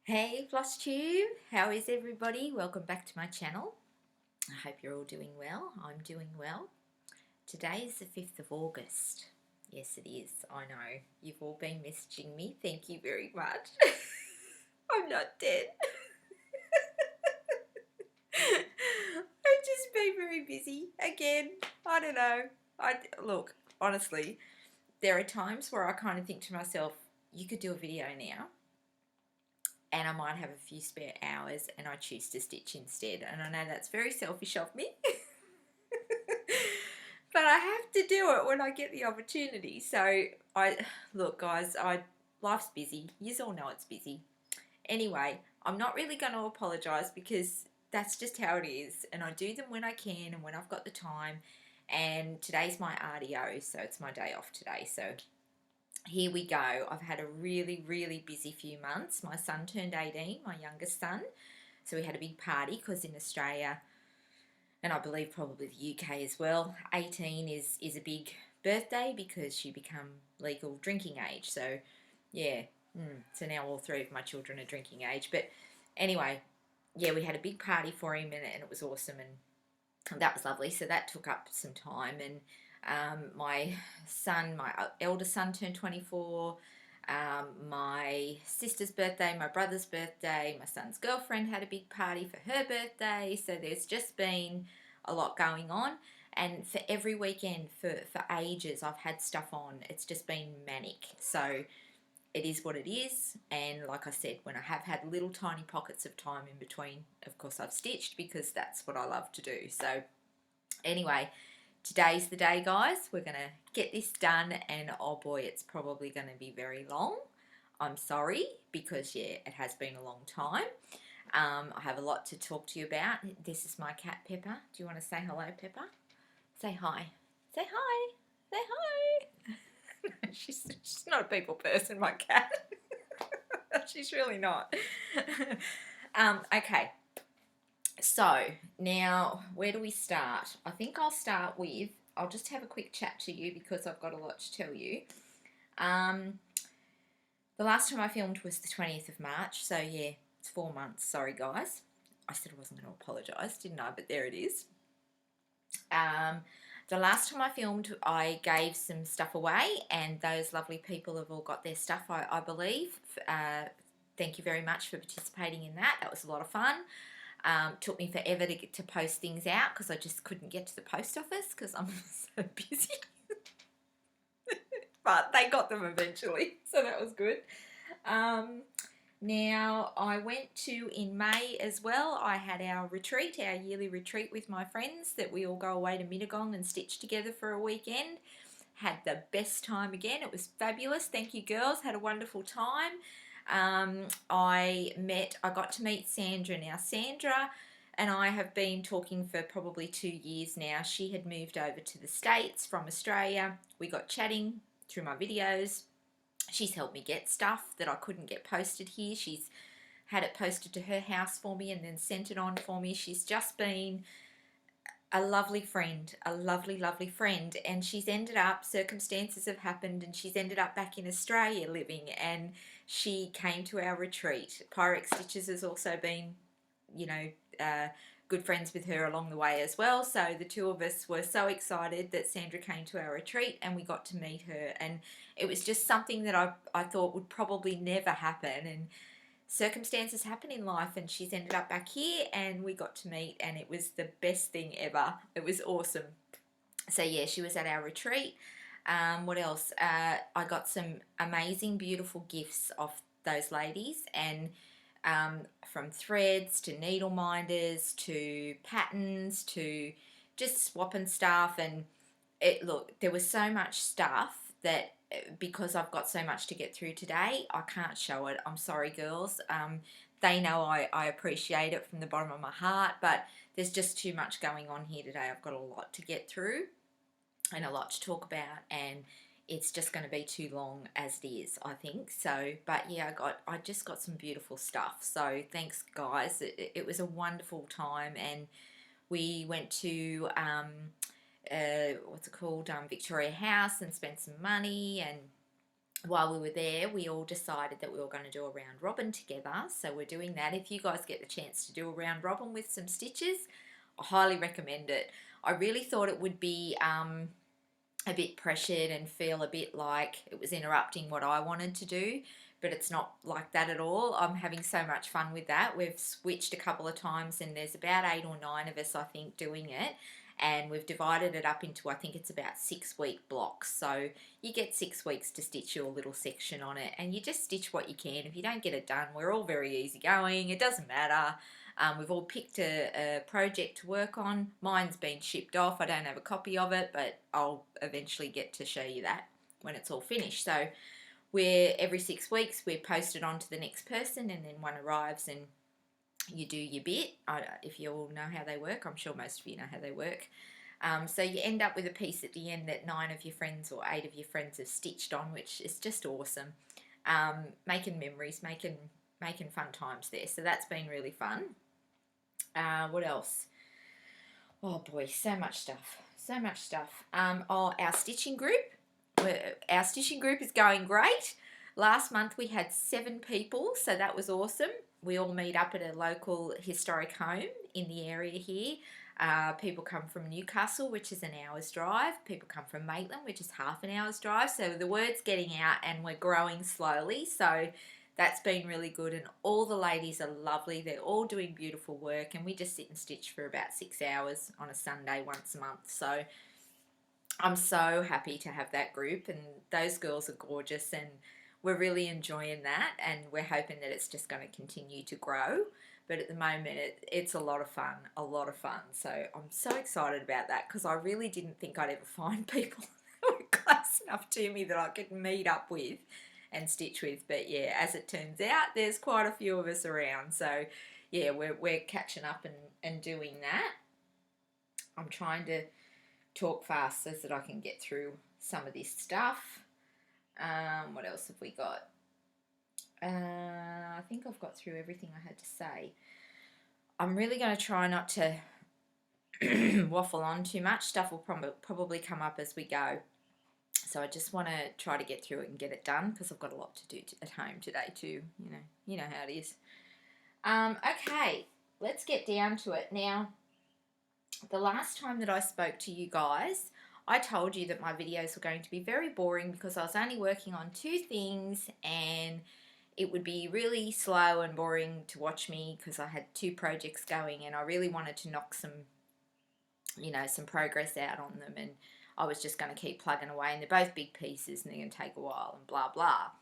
Hey flosstube, how is everybody? Welcome back to my channel. I hope you're all doing well. I'm doing well. Today is the 5th of August. Yes, it is. I know. You've all been messaging me. Thank you very much. I'm not dead. I've just been very busy again. I don't know. Look, honestly, there are times where I kind of think to myself, you could do a video now and I might have a few spare hours and I choose to stitch instead. And I know that's very selfish of me, but I have to do it when I get the opportunity. So look guys, life's busy. You all know it's busy. Anyway, I'm not really going to apologise because that's just how it is. And I do them when I can and when I've got the time. And today's my RDO, so it's my day off today. So here we go. I've had a really, really busy few months. My son turned 18, my youngest son. So we had a big party because in Australia, and I believe probably the UK as well, 18 is a big birthday because you become legal drinking age. So yeah, so now all three of my children are drinking age. But anyway, yeah, we had a big party for him and it was awesome and that was lovely. So that took up some time and my elder son turned 24, my sister's birthday, my brother's birthday, my son's girlfriend had a big party for her birthday. So there's just been a lot going on. And for every weekend for ages, I've had stuff on. It's just been manic. So it is what it is. And like I said, when I have had little tiny pockets of time in between, of course I've stitched because that's what I love to do. So anyway, today's the day, guys. We're going to get this done and oh boy, it's probably going to be very long. I'm sorry because, yeah, it has been a long time. I have a lot to talk to you about. This is my cat, Pepper. Do you want to say hello, Pepper? Say hi. Say hi. Say hi. she's not a people person, my cat. She's really not. Okay. So now where do we start? I think I'll start with, I'll just have a quick chat to you because I've got a lot to tell you. The last time I filmed was the 20th of March, so yeah, it's 4 months. Sorry guys. I said I wasn't going to apologise, didn't I? But there it is. The last time I filmed, I gave some stuff away and those lovely people have all got their stuff, I believe. Thank you very much for participating in that. That was a lot of fun. Took me forever to get to post things out because I just couldn't get to the post office because I'm so busy. But they got them eventually, so that was good. Now, I went to, in May as well, I had our retreat, our yearly retreat with my friends that we all go away to Gogh and stitch together for a weekend. Had the best time again. It was fabulous. Thank you, girls. Had a wonderful time. I got to meet Sandra. Now, Sandra and I have been talking for probably 2 years now. She had moved over to the States from Australia. We got chatting through my videos. She's helped me get stuff that I couldn't get posted here. She's had it posted to her house for me and then sent it on for me. She's just been a lovely friend, a lovely, lovely friend. And she's ended up, circumstances have happened and she's ended up back in Australia living and she came to our retreat. Pyrex Stitches has also been, you know, good friends with her along the way as well. So the two of us were so excited that Sandra came to our retreat and we got to meet her. And it was just something that I thought would probably never happen. And circumstances happen in life and she's ended up back here and we got to meet and it was the best thing ever. It was awesome. So yeah, she was at our retreat. What else? I got some amazing, beautiful gifts off those ladies and from threads to needle minders to patterns to just swapping stuff and look, there was so much stuff that because I've got so much to get through today, I can't show it. I'm sorry, girls. They know I appreciate it from the bottom of my heart, but there's just too much going on here today. I've got a lot to get through and a lot to talk about, and it's just going to be too long as it is, I think. So, but yeah, I just got some beautiful stuff. So thanks, guys. It was a wonderful time, and we went to what's it called, Victoria House, and spent some money, and while we were there, we all decided that we were going to do a round robin together. So we're doing that. If you guys get the chance to do a round robin with some stitches, I highly recommend it. I really thought it would be a bit pressured and feel a bit like it was interrupting what I wanted to do, but it's not like that at all. I'm having so much fun with that. We've switched a couple of times and there's about 8 or 9 of us, I think, doing it. And we've divided it up into, I think it's about 6-week blocks. So you get 6 weeks to stitch your little section on it, and you just stitch what you can. If you don't get it done, we're all very easygoing. It doesn't matter. We've all picked a project to work on. Mine's been shipped off. I don't have a copy of it, but I'll eventually get to show you that when it's all finished. So we're every 6 weeks we're posted on to the next person, and then one arrives and you do your bit. If you all know how they work, I'm sure most of you know how they work. So you end up with a piece at the end that 9 of your friends or 8 of your friends have stitched on, which is just awesome. Making memories, making fun times there. So that's been really fun. What else? Oh boy, so much stuff. So much stuff. Our stitching group. Our stitching group is going great. Last month we had 7 people, so that was awesome. We all meet up at a local historic home in the area here. People come from Newcastle, which is an hour's drive. People come from Maitland, which is half an hour's drive. So the word's getting out and we're growing slowly. So that's been really good, and all the ladies are lovely. They're all doing beautiful work, and we just sit and stitch for about 6 hours on a Sunday once a month. So I'm so happy to have that group, and those girls are gorgeous, and we're really enjoying that, and we're hoping that it's just going to continue to grow. But at the moment, it's a lot of fun, So I'm so excited about that, because I really didn't think I'd ever find people that were close enough to me that I could meet up with and stitch with. But yeah, as it turns out, there's quite a few of us around. So yeah, we're catching up and doing that. I'm trying to talk fast so that I can get through some of this stuff. What else have we got? I think I've got through everything I had to say. I'm really going to try not to waffle on too much. Stuff will probably come up as we go. So I just want to try to get through it and get it done, because I've got a lot to do at home today too. You know how it is. Okay, let's get down to it. Now, the last time that I spoke to you guys, I told you that my videos were going to be very boring because I was only working on 2 things, and it would be really slow and boring to watch me because I had 2 projects going, and I really wanted to knock some progress out on them, and I was just going to keep plugging away, and they're both big pieces and they're going to take a while and blah blah.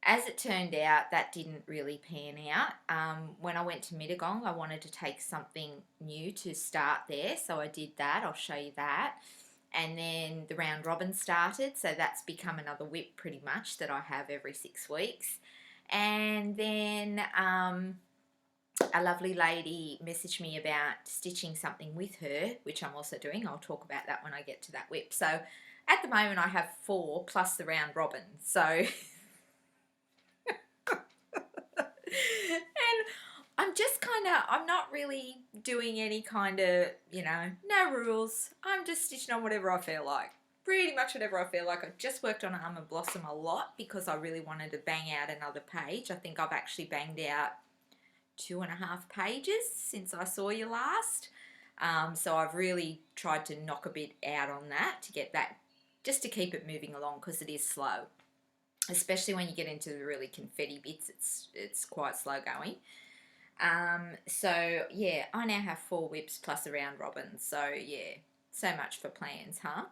As it turned out, that didn't really pan out. When I went to Mittagong, I wanted to take something new to start there, so I did that. I'll show you that. And then the round robin started, so that's become another whip pretty much that I have every 6 weeks. And then a lovely lady messaged me about stitching something with her, which I'm also doing. I'll talk about that when I get to that whip. So at the moment I have 4 plus the round robin. So, and I'm not really doing any kind of, no rules. I'm just stitching on whatever I feel like. Pretty much whatever I feel like. I just worked on Almond Blossom a lot because I really wanted to bang out another page. I think I've actually banged out 2.5 pages since I saw you last. So I've really tried to knock a bit out on that to get that, just to keep it moving along, because it is slow. Especially when you get into the really confetti bits, it's quite slow going. So yeah, I now have 4 whips plus a round robin. So yeah, so much for plans, huh?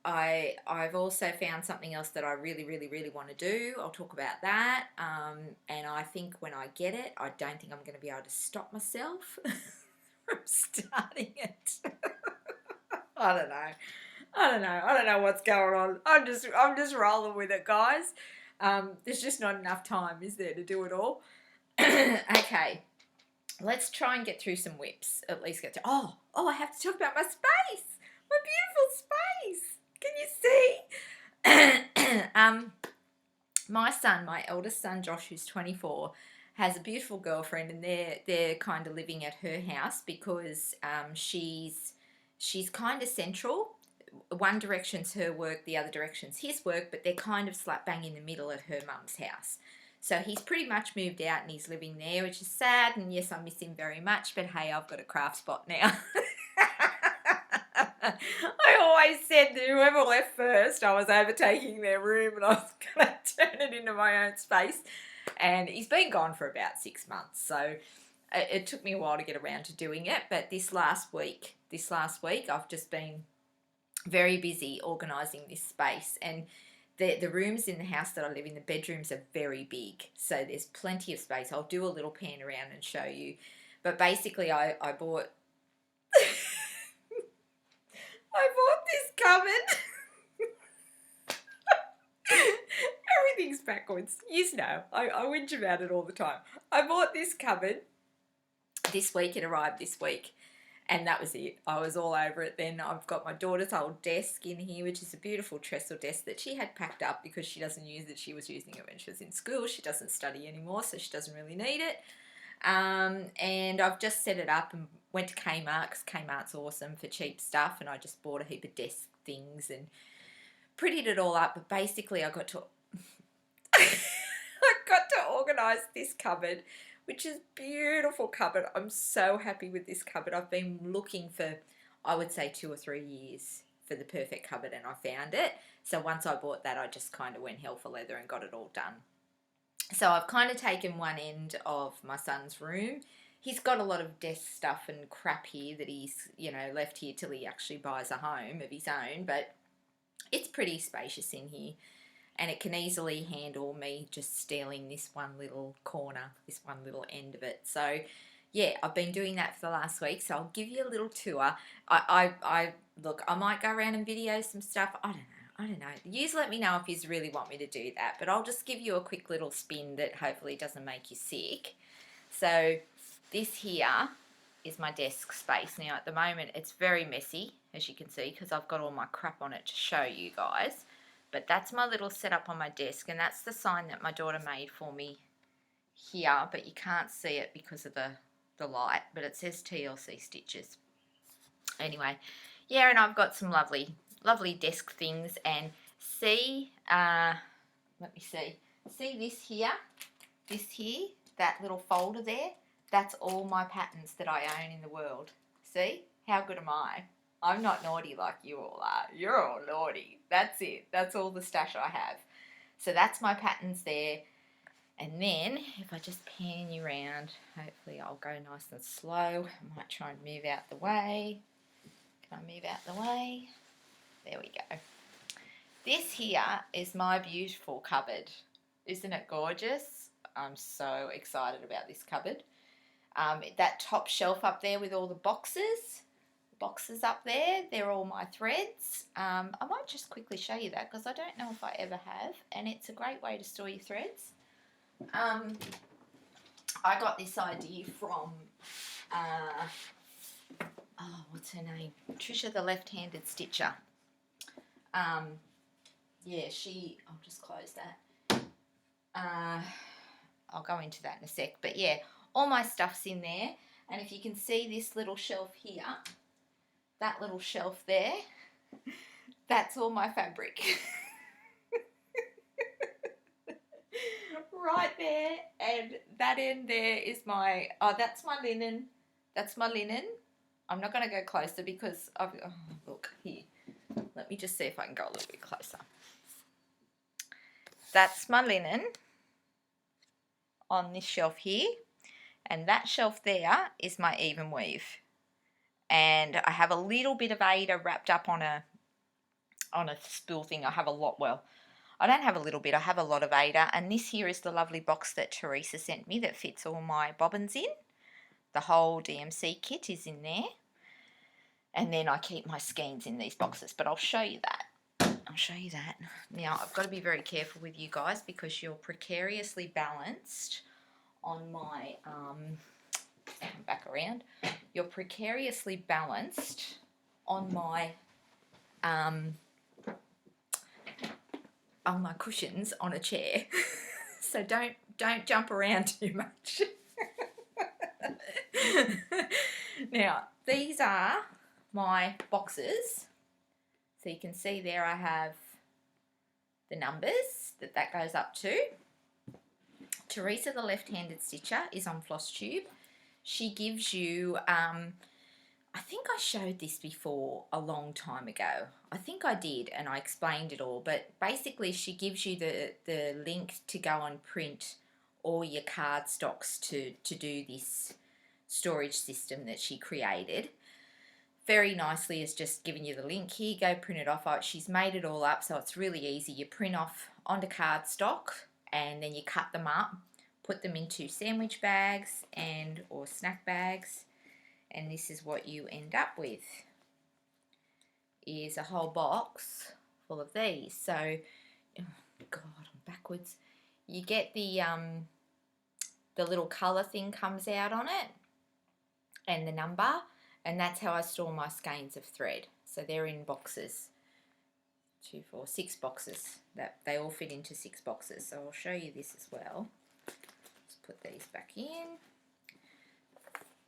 I've also found something else that I really, really, really want to do. I'll talk about that. And I think when I get it, I don't think I'm going to be able to stop myself from starting it. I don't know what's going on. I'm just rolling with it, guys. There's just not enough time, is there, to do it all? Okay, let's try and get through some whips. At least get to. Oh, I have to talk about my space. My beautiful space. Can you see? My son, my eldest son Josh, who's 24, has a beautiful girlfriend, and they're kind of living at her house because she's kind of central. one direction's her work, the other direction's his work, but they're kind of slap bang in the middle at her mum's house. So he's pretty much moved out and he's living there, which is sad, and yes, I miss him very much, but hey, I've got a craft spot now. I always said that whoever left first, I was overtaking their room and I was going to turn it into my own space. And he's been gone for about 6 months, so it took me a while to get around to doing it. But this last week, I've just been very busy organising this space, and the rooms in the house that I live in, the bedrooms are very big, so there's plenty of space. I'll do a little pan around and show you. But basically I bought I bought this cupboard. Everything's backwards. You know, I whinge about it all the time. I bought this cupboard this week. It arrived this week. And that was it. I was all over it then. I've got my daughter's old desk in here, which is a beautiful trestle desk that she had packed up because she doesn't use it. She was using it when she was in school. She doesn't study anymore, so she doesn't really need it. And I've just set it up and went to Kmart because Kmart's awesome for cheap stuff. And I just bought a heap of desk things and prettied it all up. But basically I got to organise this cupboard, which is beautiful cupboard. I'm so happy with this cupboard. I've been looking for, I would say, 2 or 3 years for the perfect cupboard, and I found it. So once I bought that, I just kind of went hell for leather and got it all done. So I've kind of taken one end of my son's room. He's got a lot of desk stuff and crap here that he's, you know, left here till he actually buys a home of his own, but it's pretty spacious in here. And it can easily handle me just stealing this one little corner, this one little end of it. So, yeah, I've been doing that for the last week. So I'll give you a little tour. Look, I might go around and video some stuff. I don't know. You let me know if you really want me to do that. But I'll just give you a quick little spin that hopefully doesn't make you sick. So this here is my desk space. Now, at the moment, it's very messy, as you can see, because I've got all my crap on it to show you guys. But that's my little setup on my desk, and that's the sign that my daughter made for me here, but you can't see it because of the light, but it says TLC Stitches. Anyway, yeah, and I've got some lovely desk things, and see, let me see this here, that little folder there, that's all my patterns that I own in the world. See? How good am I? I'm not naughty like you all are. You're all naughty. That's it. That's all the stash I have. So that's my patterns there. And then if I just pan you around, hopefully I'll go nice and slow. I might try and move out the way. Can I move out the way? There we go. This here is my beautiful cupboard. Isn't it gorgeous? I'm so excited about this cupboard. That top shelf up there with all the boxes up there, they're all my threads. I might just quickly show you that because I don't know if I ever have, and it's a great way to store your threads. I got this idea from what's her name? Trisha the left-handed stitcher. Yeah, I'll just close that. I'll go into that in a sec, but yeah, all my stuff's in there, and if you can see this little shelf here, that little shelf there, that's all my fabric. Right there, and that end there is my, that's my linen. That's my linen. I'm not going to go closer because, look, here. Let me just see if I can go a little bit closer. That's my linen on this shelf here, and that shelf there is my even weave. And I have a little bit of Ada wrapped up on a spool thing. I have a lot, well, I don't have a little bit, I have a lot of Ada. And this here is the lovely box that Teresa sent me that fits all my bobbins in. The whole DMC kit is in there. And then I keep my skeins in these boxes, but I'll show you that. Now, I've got to be very careful with you guys because you're precariously balanced on my, come back around. You're precariously balanced on my cushions on a chair. So don't jump around too much. Now, these are my boxes. So you can see there I have the numbers that goes up to. Teresa, the left-handed stitcher, is on flosstube. She gives you, I think I showed this before a long time ago. I think I did, and I explained it all. But basically, she gives you the link to go and print all your card stocks to do this storage system that she created. Very nicely is just giving you the link here. Go print it off. She's made it all up, so it's really easy. You print off onto cardstock, and then you cut them up, put them into sandwich bags or snack bags, and this is what you end up with, is a whole box full of these. So, oh God, I'm backwards. You get the little colour thing comes out on it, and the number, and that's how I store my skeins of thread. So they're in boxes, 2, 4, 6 boxes. That they all fit into 6 boxes. So I'll show you this as well. Let's put these back in.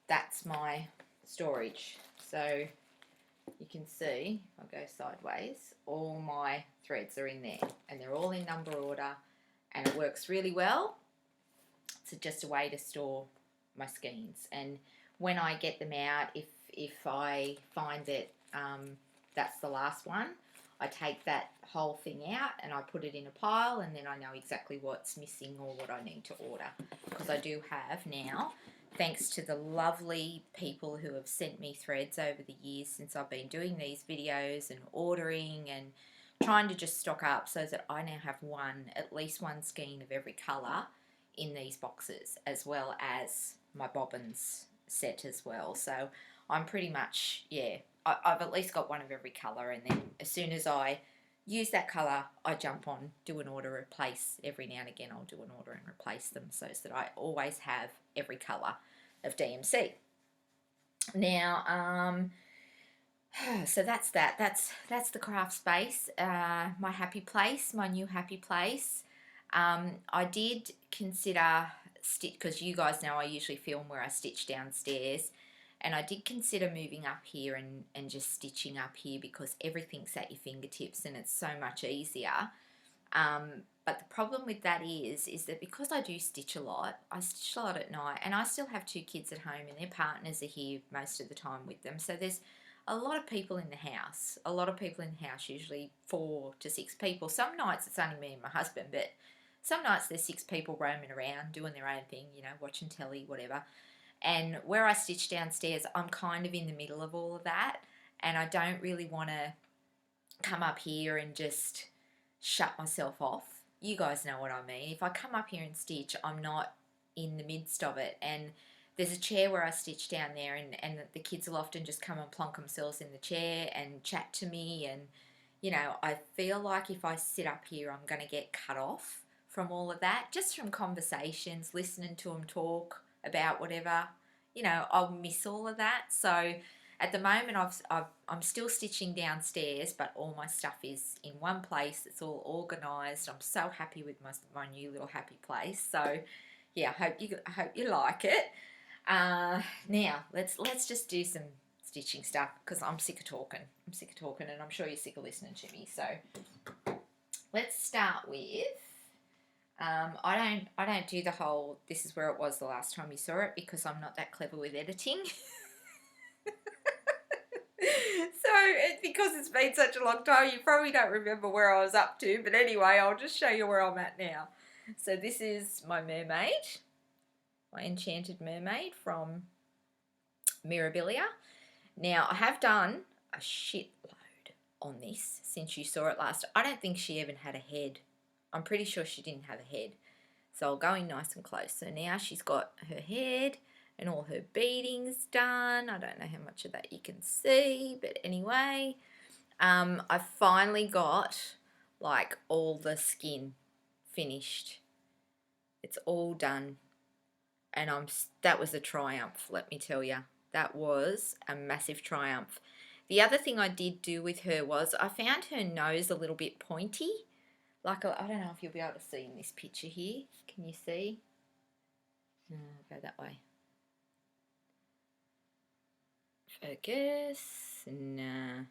That's my storage. So you can see, if I go sideways, all my threads are in there, and they're all in number order, and it works really well. It's just a way to store my skeins. And when I get them out, if I find that that's the last one, I take that whole thing out and I put it in a pile, and then I know exactly what's missing or what I need to order. Because I do have now, thanks to the lovely people who have sent me threads over the years since I've been doing these videos and ordering and trying to just stock up, so that I now have at least one skein of every colour in these boxes, as well as my bobbins set as well. So I'm pretty much, yeah, I've at least got one of every colour, and then as soon as I use that colour, I jump on, do an order, replace. Every now and again I'll do an order and replace them, so that I always have every colour of DMC. Now, so that's that. That's the craft space, my happy place, my new happy place. I did consider because you guys know I usually film where I stitch downstairs, and I did consider moving up here and just stitching up here, because everything's at your fingertips and it's so much easier. But the problem with that is that because I do stitch a lot, I stitch a lot at night, and I still have 2 kids at home, and their partners are here most of the time with them. So there's a lot of people in the house, usually 4 to 6 people. Some nights it's only me and my husband, but some nights there's 6 people roaming around doing their own thing, you know, watching telly, whatever. And where I stitch downstairs, I'm kind of in the middle of all of that, and I don't really want to come up here and just shut myself off. You guys know what I mean. If I come up here and stitch, I'm not in the midst of it. And there's a chair where I stitch down there, and the kids will often just come and plonk themselves in the chair and chat to me. And, you know, I feel like if I sit up here, I'm going to get cut off from all of that, just from conversations, listening to them talk about whatever. You know, I'll miss all of that. So at the moment, I'm still stitching downstairs, but all my stuff is in one place. It's all organised. I'm so happy with my new little happy place. So yeah, I hope you like it. Now let's just do some stitching stuff, because I'm sick of talking. And I'm sure you're sick of listening to me. So let's start with. I don't do the whole this is where it was the last time you saw it, because I'm not that clever with editing. So because it's been such a long time, you probably don't remember where I was up to. But anyway, I'll just show you where I'm at now. So this is my mermaid, my Enchanted mermaid from Mirabilia. Now I have done a shitload on this since you saw it last. I don't think she even had a head. I'm pretty sure she didn't have a head. So I'll go in nice and close. So now she's got her head and all her beadings done. I don't know how much of that you can see, but anyway, I finally got like all the skin finished. It's all done, and that was a triumph, let me tell you. That was a massive triumph. The other thing I did do with her was I found her nose a little bit pointy. Like, I don't know if you'll be able to see in this picture here. Can you see? No, go that way. Focus. No.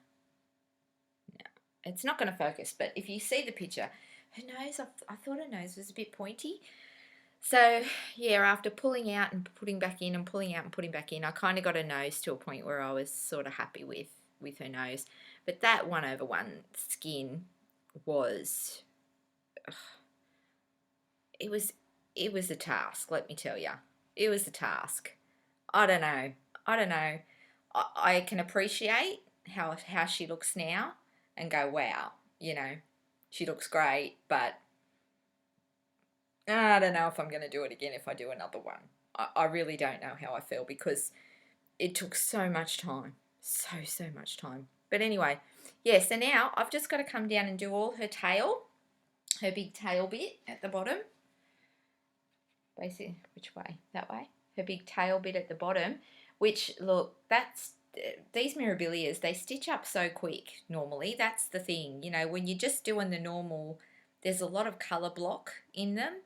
it's not going to focus, but if you see the picture, her nose, I thought her nose was a bit pointy. So, yeah, after pulling out and putting back in and pulling out and putting back in, I kind of got her nose to a point where I was sort of happy with her nose. But that 1/1 skin was, it was, it was a task, let me tell you. It was a task. I don't know. I don't know. I can appreciate how she looks now and go, wow, you know, she looks great, but I don't know if I'm going to do it again if I do another one. I really don't know how I feel because it took so much time. So much time. But anyway, yeah, so now I've just got to come down and do all her tail, her big tail bit at the bottom. Basically, which way? That way. Her big tail bit at the bottom, which, look, that's, these Mirabilias, they stitch up so quick normally. That's the thing. You know, when you're just doing the normal, there's a lot of colour block in them.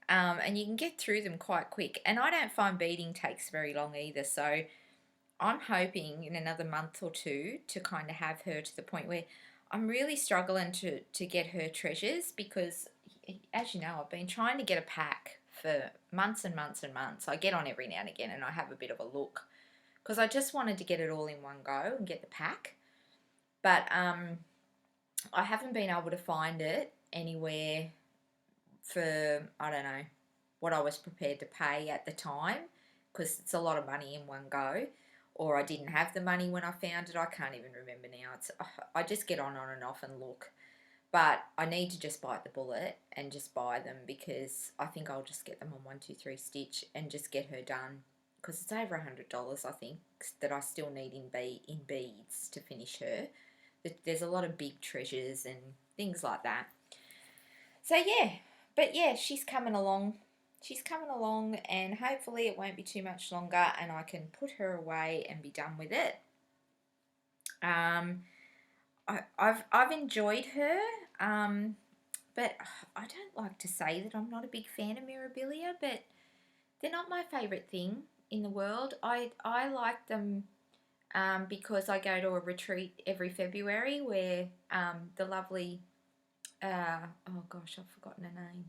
And you can get through them quite quick. And I don't find beading takes very long either. So I'm hoping in another month or two to kind of have her to the point where I'm really struggling to get her treasures because, as you know, I've been trying to get a pack for months and months and months. I get on every now and again and I have a bit of a look because I just wanted to get it all in one go and get the pack. But I haven't been able to find it anywhere for, I don't know, what I was prepared to pay at the time because it's a lot of money in one go, or I didn't have the money when I found it. I can't even remember now. I just get on and off and look. But I need to just bite the bullet and just buy them because I think I'll just get them on 123 Stitch and just get her done because it's over $100, I think, that I still need in beads to finish her. There's a lot of big treasures and things like that. So, yeah. But, yeah, she's coming along. She's coming along and hopefully it won't be too much longer and I can put her away and be done with it. I've enjoyed her, but I don't like to say that I'm not a big fan of Mirabilia, but they're not my favourite thing in the world. I like them because I go to a retreat every February where the lovely, oh gosh, I've forgotten her name.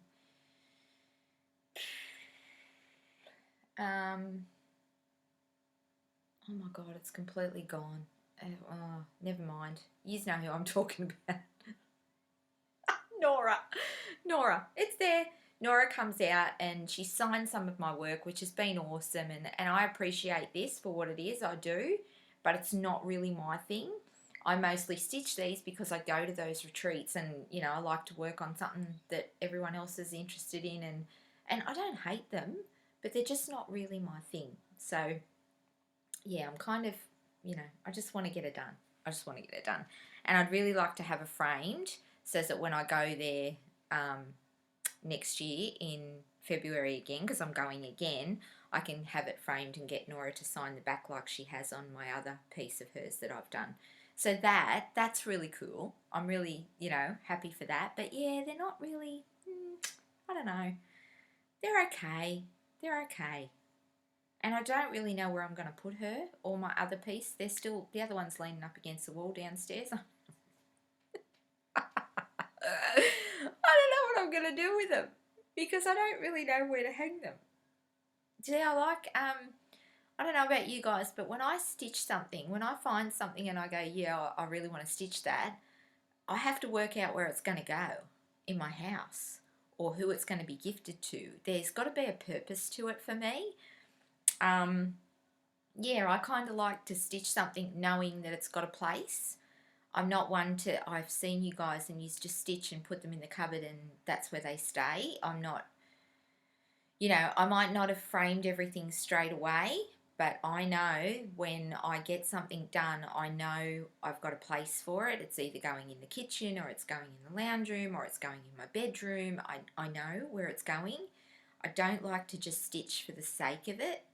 Oh my God, it's completely gone. Oh, never mind. You know who I'm talking about. Nora. It's there. Nora comes out and she signed some of my work, which has been awesome. And I appreciate this for what it is. I do. But it's not really my thing. I mostly stitch these because I go to those retreats and, you know, I like to work on something that everyone else is interested in. And I don't hate them, but they're just not really my thing. So, yeah, I'm kind of, you know, I just want to get it done. And I'd really like to have it framed so that when I go there next year in February again, because I'm going again, I can have it framed and get Nora to sign the back like she has on my other piece of hers that I've done. So that's really cool. I'm really, you know, happy for that. But yeah, they're not really, I don't know. They're okay. And I don't really know where I'm going to put her or my other piece. The other one's leaning up against the wall downstairs. I don't know what I'm going to do with them because I don't really know where to hang them. I don't know about you guys, but when I stitch something, when I find something and I go, yeah, I really want to stitch that, I have to work out where it's going to go in my house or who it's going to be gifted to. There's got to be a purpose to it for me. Yeah, I kind of like to stitch something knowing that it's got a place. I'm not one to, I've seen you guys and you just stitch and put them in the cupboard and that's where they stay. I'm not, you know, I might not have framed everything straight away, but I know when I get something done, I know I've got a place for it. It's either going in the kitchen or it's going in the lounge room or it's going in my bedroom. I know where it's going. I don't like to just stitch for the sake of it.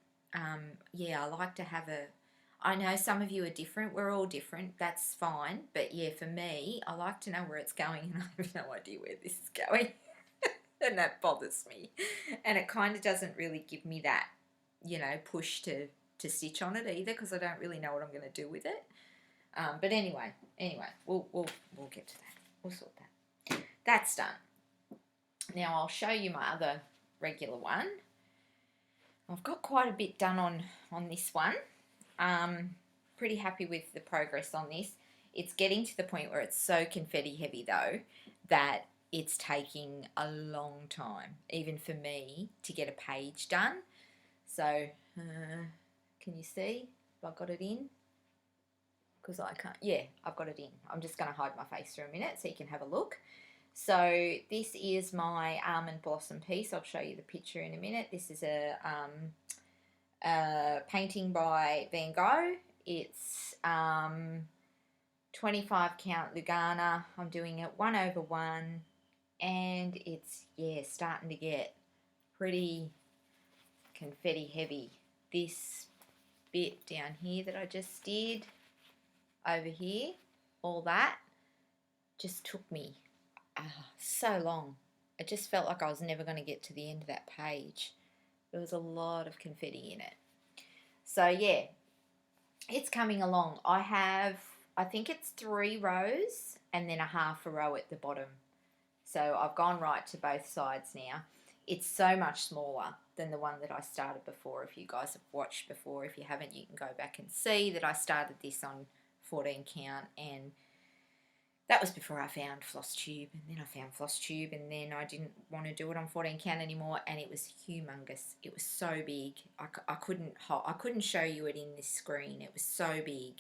Yeah, I like to have I know some of you are different. We're all different. That's fine. But yeah, for me, I like to know where it's going and I have no idea where this is going. And that bothers me. And it kind of doesn't really give me that, you know, push to stitch on it either because I don't really know what I'm going to do with it. But anyway, we'll get to that. We'll sort that. That's done. Now I'll show you my other regular one. I've got quite a bit done on this one. Pretty happy with the progress on this. It's getting to the point where it's so confetti heavy though that it's taking a long time, even for me, to get a page done. So, can you see if I got it in? Because I can't, yeah, I've got it in. I'm just going to hide my face for a minute so you can have a look. So this is my almond blossom piece. I'll show you the picture in a minute. This is a painting by Van Gogh. It's 25 count Lugana. I'm doing it 1/1, and it's, yeah, starting to get pretty confetti heavy. This bit down here that I just did, over here, all that just took me so long. It just felt like I was never going to get to the end of that page. There was a lot of confetti in it. So yeah, it's coming along. I think it's 3 rows and then a half a row at the bottom. So I've gone right to both sides now. It's so much smaller than the one that I started before. If you guys have watched before, if you haven't, you can go back and see that I started this on 14 count, and that was before I found flosstube, and then I found flosstube, and then I didn't want to do it on 14 count anymore, and it was humongous. It was so big. I couldn't show you it in this screen. It was so big,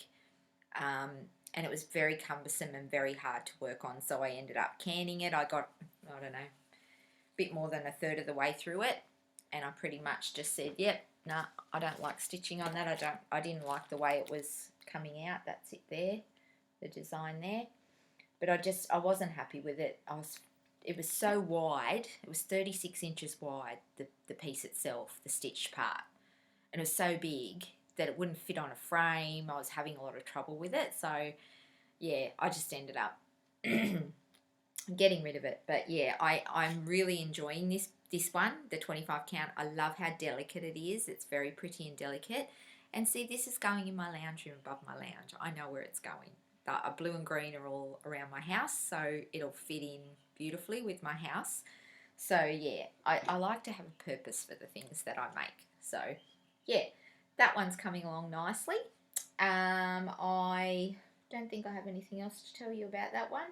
and it was very cumbersome and very hard to work on. So I ended up canning it. I got, I don't know, a bit more than a third of the way through it, and I pretty much just said, yep, nah, I don't like stitching on that. I didn't like the way it was coming out. That's it there, the design there. But I wasn't happy with it. It was so wide. It was 36 inches wide, the piece itself, the stitched part. And it was so big that it wouldn't fit on a frame. I was having a lot of trouble with it. So, yeah, I just ended up getting rid of it. But, yeah, I'm really enjoying this one, the 25 count. I love how delicate it is. It's very pretty and delicate. And see, this is going in my lounge room above my lounge. I know where it's going. The blue and green are all around my house, so it'll fit in beautifully with my house. So, yeah, I like to have a purpose for the things that I make. So, yeah, that one's coming along nicely. I don't think I have anything else to tell you about that one.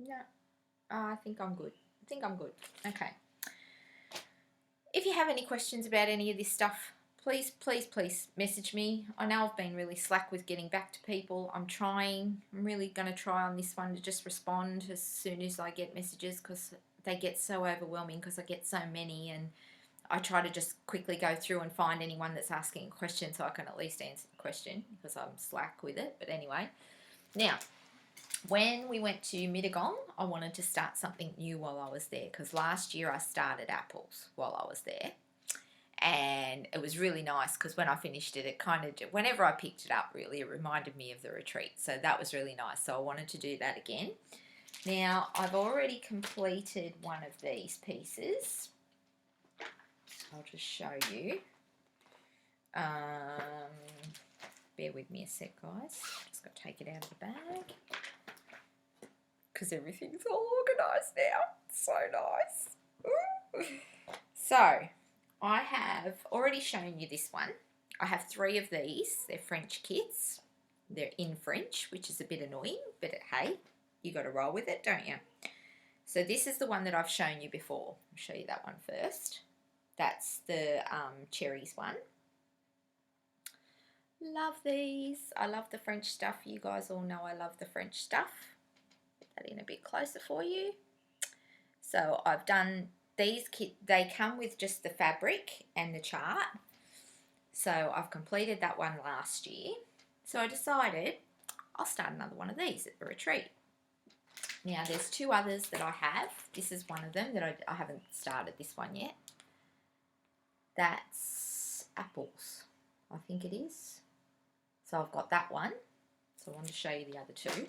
No. I think I'm good. Okay. If you have any questions about any of this stuff, please message me. I know I've been really slack with getting back to people. I'm really going to try on this one to just respond as soon as I get messages, because they get so overwhelming because I get so many, and I try to just quickly go through and find anyone that's asking a question so I can at least answer the question, because I'm slack with it. But anyway, now, when we went to Gogh, I wanted to start something new while I was there, because last year I started apples while I was there. And it was really nice because when I finished it, whenever I picked it up, really, it reminded me of the retreat. So that was really nice. So I wanted to do that again. Now, I've already completed one of these pieces. I'll just show you. Bear with me a sec, guys. Just got to take it out of the bag, because everything's all organised now. It's so nice. Ooh. So, I have already shown you this one. I have 3 of these. They're French kits. They're in French, which is a bit annoying, but hey, you got to roll with it, don't you? So this is the one that I've shown you before. I'll show you that one first. That's the cherries one. Love these. I love the French stuff. You guys all know I love the French stuff. Put that in a bit closer for you. So I've done these kits. They come with just the fabric and the chart. So I've completed that one last year. So I decided I'll start another one of these at the retreat. Now there's 2 others that I have. This is one of them that I haven't started this one yet. That's apples, I think it is. So I've got that one. So I want to show you the other 2.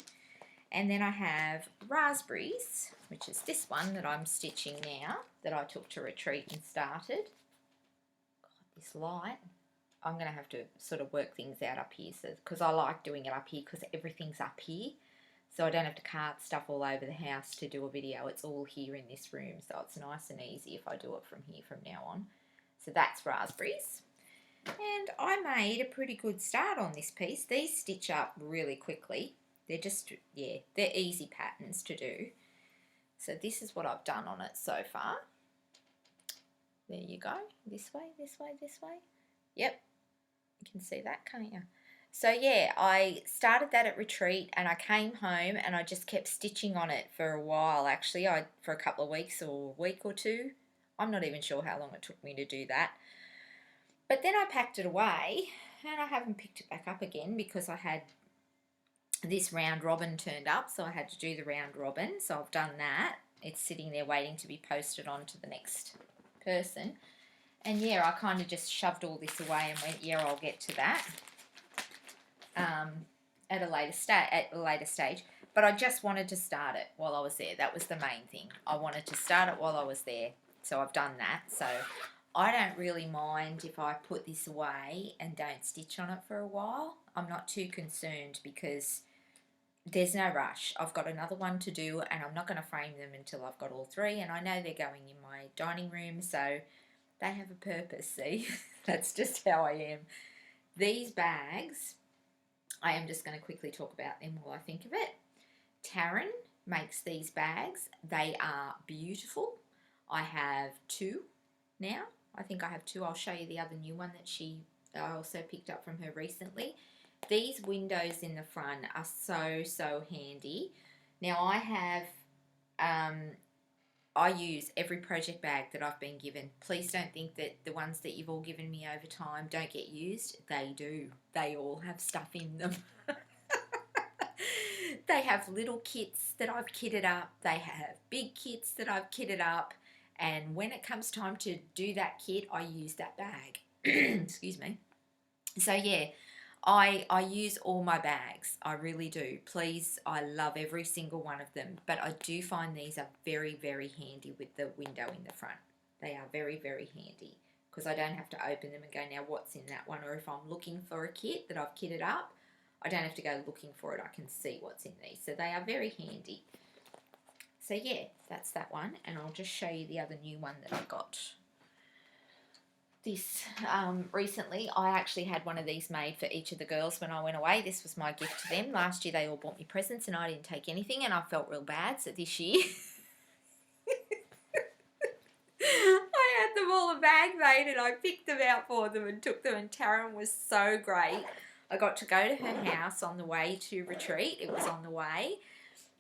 And then I have raspberries, which is this one that I'm stitching now, that I took to retreat and started. God, this light. I'm going to have to sort of work things out up here, so because I like doing it up here because everything's up here. So I don't have to cart stuff all over the house to do a video. It's all here in this room, so it's nice and easy if I do it from here from now on. So that's raspberries. And I made a pretty good start on this piece. These stitch up really quickly. They're just, yeah, they're easy patterns to do. So this is what I've done on it so far. There you go. This way, this way, this way. Yep. You can see that, can't you? So yeah, I started that at retreat and I came home and I just kept stitching on it for a while actually. For a couple of weeks or a week or two. I'm not even sure how long it took me to do that. But then I packed it away and I haven't picked it back up again because I had this round robin turned up, so I had to do the round robin. So I've done that. It's sitting there waiting to be posted on to the next person. And yeah, I kind of just shoved all this away and went, yeah, I'll get to that at a later stage. But I just wanted to start it while I was there. That was the main thing. I wanted to start it while I was there. So I've done that. So I don't really mind if I put this away and don't stitch on it for a while. I'm not too concerned because there's no rush. I've got another one to do and I'm not going to frame them until I've got all three, and I know they're going in my dining room, so they have a purpose, see? That's just how I am. These bags, I am just going to quickly talk about them while I think of it. Taryn makes these bags. They are beautiful. I have two now. I think I have two. I'll show you the other new one that I also picked up from her recently. These windows in the front are so handy. Now I have, I use every project bag that I've been given. Please don't think that the ones that you've all given me over time don't get used. They do. They all have stuff in them. They have little kits that I've kitted up. They have big kits that I've kitted up. And when it comes time to do that kit, I use that bag. Excuse me. So yeah, I use all my bags. I really do. Please, I love every single one of them. But I do find these are very handy with the window in the front. They are very handy because I don't have to open them and go, now what's in that one? Or if I'm looking for a kit that I've kitted up, I don't have to go looking for it. I can see what's in these. So they are very handy. So yeah, that's that one. And I'll just show you the other new one that I got. This recently, I actually had one of these made for each of the girls when I went away. This was my gift to them. Last year they all bought me presents and I didn't take anything and I felt real bad. So this year I had them all a bag made and I picked them out for them and took them, and Taryn was so great. I got to go to her house on the way to retreat. It was on the way.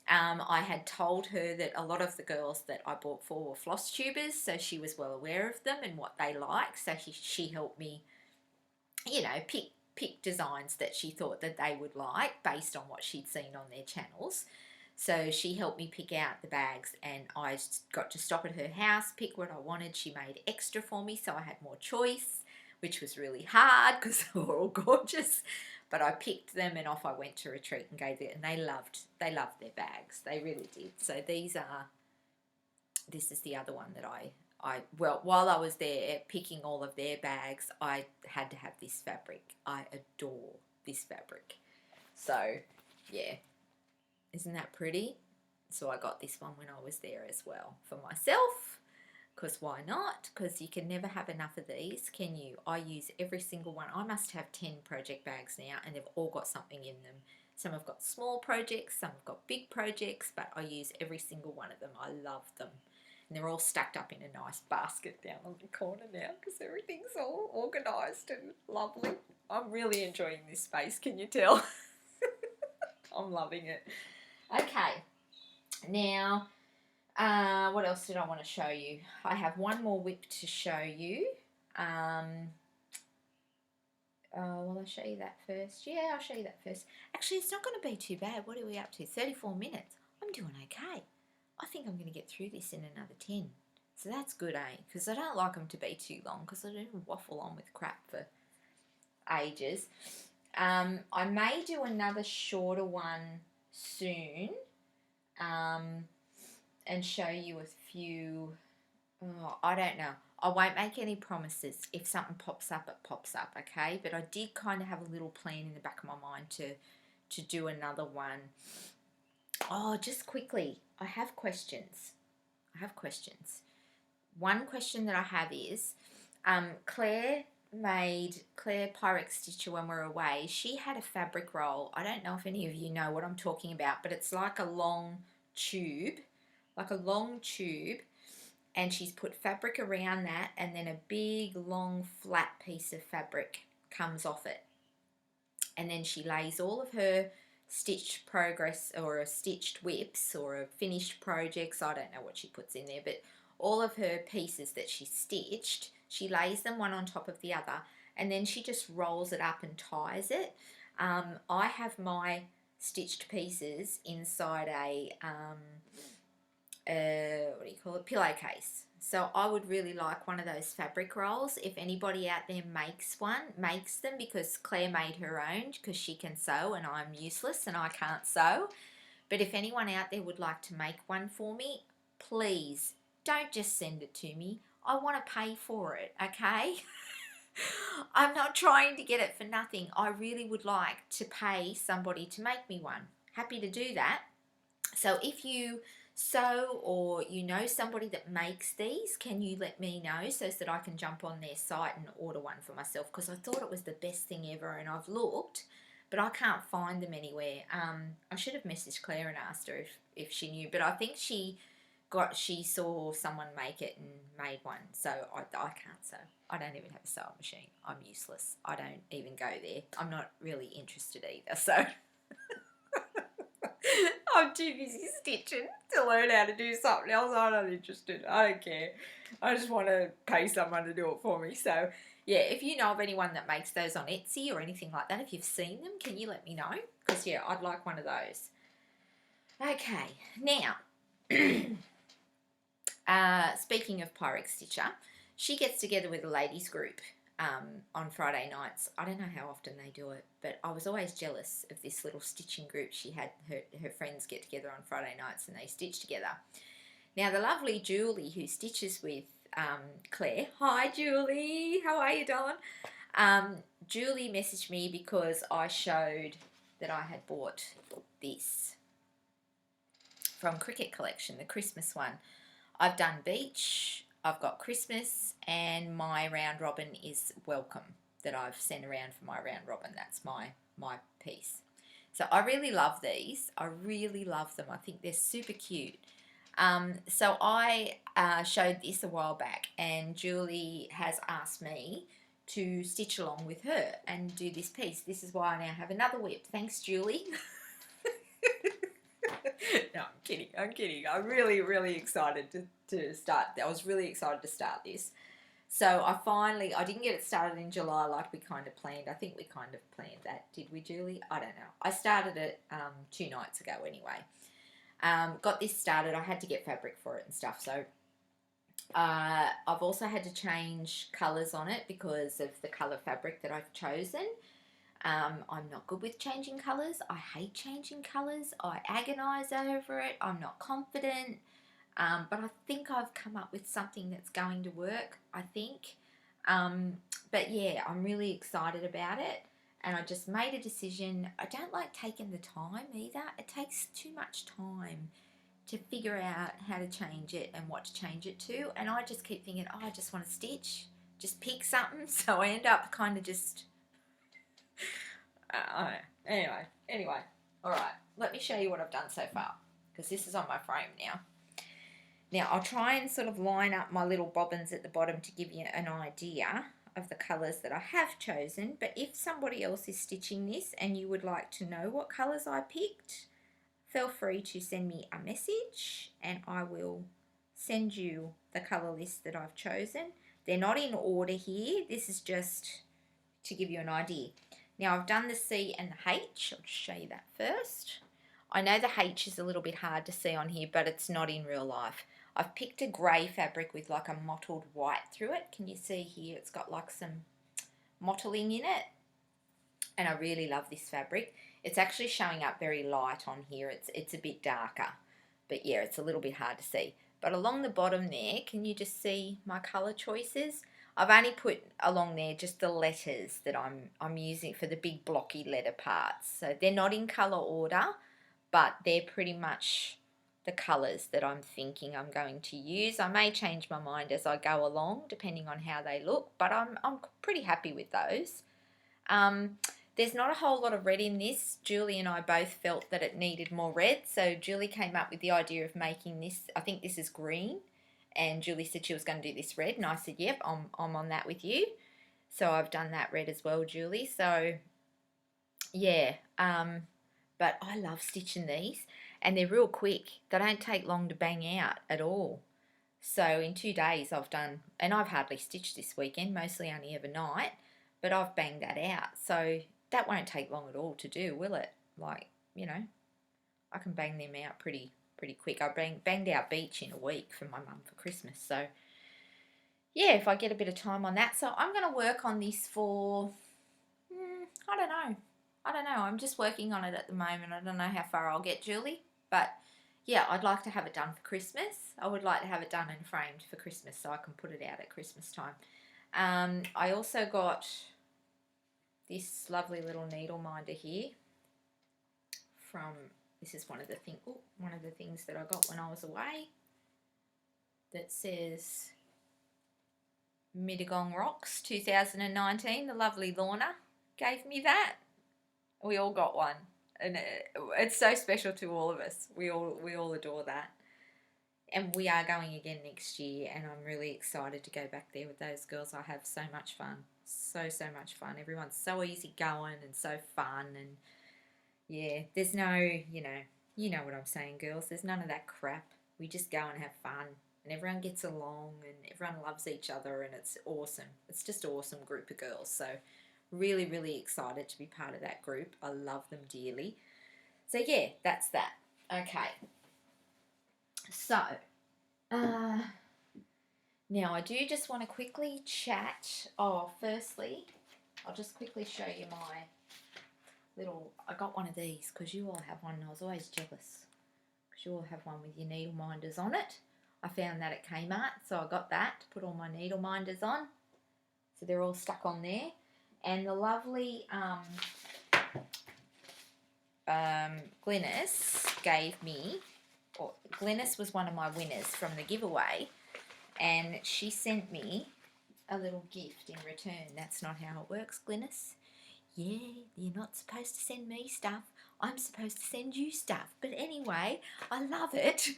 I had told her that a lot of the girls that I bought for were floss tubers, so she was well aware of them and what they like. So she helped me, you know, pick designs that she thought that they would like based on what she'd seen on their channels. So she helped me pick out the bags, and I got to stop at her house, pick what I wanted. She made extra for me, so I had more choice, which was really hard because they were all gorgeous. But I picked them and off I went to retreat and gave it, and they loved their bags. They really did. So this is the other one that well, while I was there picking all of their bags, I had to have this fabric. I adore this fabric. So yeah, isn't that pretty? So I got this one when I was there as well for myself. Because why not? Because you can never have enough of these, can you? I use every single one. I must have 10 project bags now, and they've all got something in them. Some have got small projects, some have got big projects, but I use every single one of them. I love them. And they're all stacked up in a nice basket down on the corner now because everything's all organised and lovely. I'm really enjoying this space, can you tell? I'm loving it. Okay, now... what else did I want to show you? I have one more whip to show you. Will I show you that first? Yeah, I'll show you that first. Actually, it's not going to be too bad. What are we up to? 34 minutes. I'm doing okay. I think I'm going to get through this in another 10. So that's good, eh? Because I don't like them to be too long because I don't waffle on with crap for ages. I may do another shorter one soon. And show you a few. Oh, I don't know. I won't make any promises. If something pops up, it pops up, okay? But I did kind of have a little plan in the back of my mind to do another one. Oh, just quickly, I have questions. One question that I have is, Claire Pyrex Stitcher, when we're away, she had a fabric roll. I don't know if any of you know what I'm talking about, but it's like a long tube, and she's put fabric around that, and then a big long flat piece of fabric comes off it, and then she lays all of her stitched progress or stitched whips or finished projects, I don't know what she puts in there, but all of her pieces that she stitched, she lays them one on top of the other, and then she just rolls it up and ties it. I have my stitched pieces inside a what do you call it, pillowcase. So I would really like one of those fabric rolls. If anybody out there makes them, because Claire made her own because she can sew and I'm useless and I can't sew. But if anyone out there would like to make one for me, please don't just send it to me. I want to pay for it, okay? I'm not trying to get it for nothing. I really would like to pay somebody to make me one. Happy to do that. So if you sew or you know somebody that makes these, can you let me know so that I can jump on their site and order one for myself, because I thought it was the best thing ever, and I've looked but I can't find them anywhere. I should have messaged Claire and asked her if she knew, but I think she saw someone make it and made one. So I can't sew. I don't even have a sewing machine. I'm useless. I don't even go there. I'm not really interested either, so I'm too busy stitching to learn how to do something else. I'm not interested. I don't care. I just want to pay someone to do it for me. So, yeah, if you know of anyone that makes those on Etsy or anything like that, if you've seen them, can you let me know? Because, yeah, I'd like one of those. Okay, now, speaking of Pyrex Stitcher, she gets together with a ladies group on Friday nights. I don't know how often they do it, but I was always jealous of this little stitching group. She had her friends get together on Friday nights and they stitch together. Now, the lovely Julie, who stitches with Claire. Hi, Julie. How are you, darling? Julie messaged me because I showed that I had bought this from Cricket Collection, the Christmas one. I've done beach, I've got Christmas, and my round robin is welcome that I've sent around for my round robin. That's my piece. So I really love these. I really love them. I think they're super cute. So I showed this a while back, and Julie has asked me to stitch along with her and do this piece. This is why I now have another whip. Thanks, Julie. No, I'm kidding. I'm really, really excited to start. I was really excited to start this. So I didn't get it started in July like we kind of planned. I think we kind of planned that, did we, Julie? I don't know. I started it 2 nights ago anyway. Got this started. I had to get fabric for it and stuff. So I've also had to change colours on it because of the colour fabric that I've chosen. I'm not good with changing colours. I hate changing colours. I agonise over it. I'm not confident. But I think I've come up with something that's going to work, I think. But yeah, I'm really excited about it. And I just made a decision. I don't like taking the time either. It takes too much time to figure out how to change it and what to change it to. And I just keep thinking, I just want to stitch. Just pick something. So I end up kind of just... I don't know. Anyway. All right. Let me show you what I've done so far, because this is on my frame now. Now, I'll try and sort of line up my little bobbins at the bottom to give you an idea of the colours that I have chosen. But if somebody else is stitching this and you would like to know what colours I picked, feel free to send me a message and I will send you the colour list that I've chosen. They're not in order here. This is just to give you an idea. Now, I've done the C and the H. I'll just show you that first. I know the H is a little bit hard to see on here, but it's not in real life. I've picked a grey fabric with like a mottled white through it. Can you see here? It's got like some mottling in it. And I really love this fabric. It's actually showing up very light on here. It's a bit darker. But yeah, it's a little bit hard to see. But along the bottom there, can you just see my colour choices? I've only put along there just the letters that I'm using for the big blocky letter parts. So they're not in colour order, but they're pretty much the colours that I'm thinking I'm going to use. I may change my mind as I go along, depending on how they look, but I'm pretty happy with those. There's not a whole lot of red in this. Julie and I both felt that it needed more red, so Julie came up with the idea of making this, I think this is green, and Julie said she was going to do this red, and I said, yep, I'm on that with you. So I've done that red as well, Julie. So, yeah, but I love stitching these, and they're real quick. They don't take long to bang out at all. So in 2 days I've done, and I've hardly stitched this weekend, mostly only overnight, but I've banged that out. So that won't take long at all to do, will it? Like, you know, I can bang them out pretty quick. I banged out Beach in a week for my mum for Christmas. So, yeah, if I get a bit of time on that. So I'm going to work on this for, I don't know. I'm just working on it at the moment. I don't know how far I'll get, Julie. But, yeah, I'd like to have it done for Christmas. I would like to have it done and framed for Christmas so I can put it out at Christmas time. I also got this lovely little needle minder here from, this is one of the things that I got when I was away, that says Mittagong Rocks 2019. The lovely Lorna gave me that. We all got one, and it's so special to all of us. We all adore that. And we are going again next year, and I'm really excited to go back there with those girls. I have so much fun. So much fun. Everyone's so easy going and so fun, and yeah, there's no, you know what I'm saying, girls. There's none of that crap. We just go and have fun, and everyone gets along, and everyone loves each other, and it's awesome. It's just an awesome group of girls. So really excited to be part of that group. I love them dearly. So yeah, that's that. Okay. So, now I do just want to quickly chat. Oh, firstly, I'll just quickly show you my little, I got one of these because you all have one, and I was always jealous because you all have one with your needle minders on it. I found that at Kmart, so I got that to put all my needle minders on. So they're all stuck on there. And the lovely Glynis gave me, or Glynis was one of my winners from the giveaway, and she sent me a little gift in return. That's not how it works, Glynis. Yeah, you're not supposed to send me stuff. I'm supposed to send you stuff. But anyway, I love it.